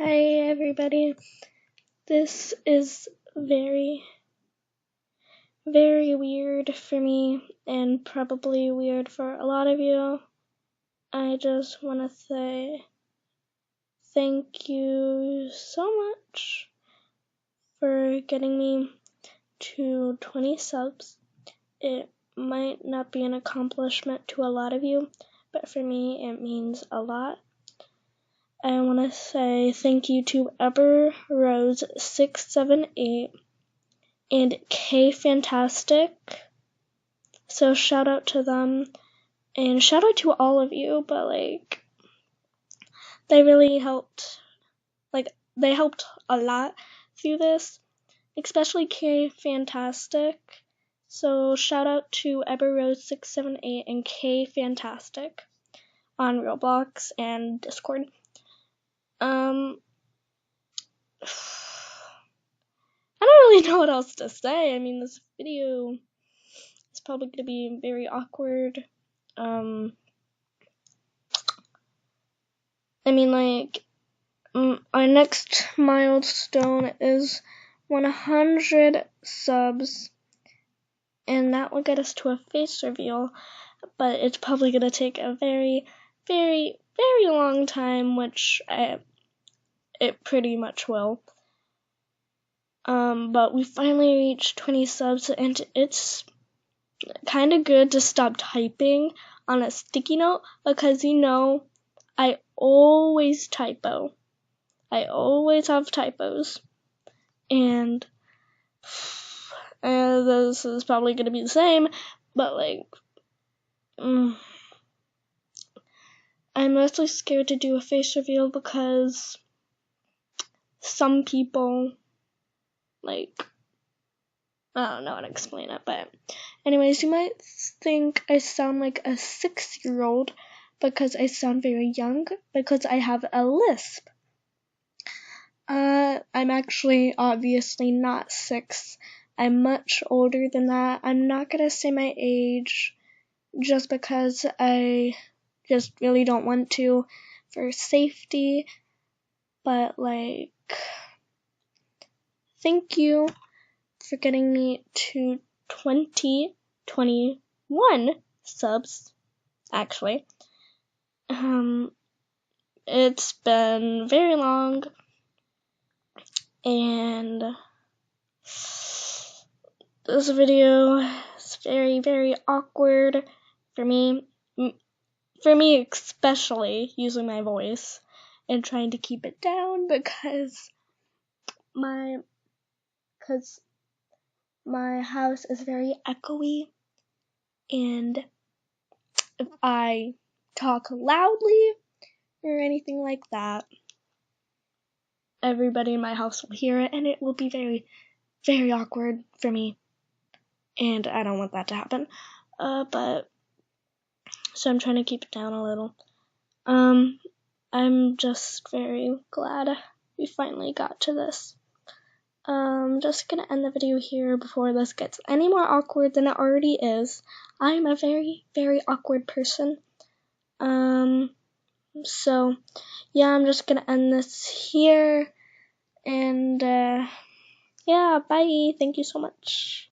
Hi everybody, this is very weird for me and probably weird for a lot of you. I just want to say thank you so much for getting me to 20 subs. It might not be an accomplishment to a lot of you, but for me it means a lot. I want to say thank you to EberRose678 and K Fantastic. So shout out to them and shout out to all of you, but they really helped. They helped a lot through this, especially K Fantastic. So shout out to EberRose678 and K Fantastic on Roblox and Discord. I don't really know what else to say. I mean, this video is probably going to be very awkward. Our next milestone is 100 subs, and that will get us to a face reveal, but it's probably going to take a very long time, which it pretty much will. But we finally reached 20 subs, and it's kind of good to stop typing on a sticky note, because I always typo. I always have typos, and this is probably going to be the same, but I'm mostly scared to do a face reveal because some people, I don't know how to explain it, but anyways, you might think I sound like a 6-year-old because I sound very young because I have a lisp. I'm actually obviously not 6. I'm much older than that. I'm not gonna say my age just because I just really don't want to for safety, but thank you for getting me to 21 subs, actually. It's been very long, and this video is very awkward for me especially using my voice and trying to keep it down because my house is very echoey, and if I talk loudly or anything like that, everybody in my house will hear it, and it will be very awkward for me, and I don't want that to happen. So I'm trying to keep it down a little. I'm just very glad we finally got to this. Just gonna end the video here before this gets any more awkward than it already is. I'm a very awkward person. So yeah, I'm just gonna end this here, and yeah, bye. Thank you so much.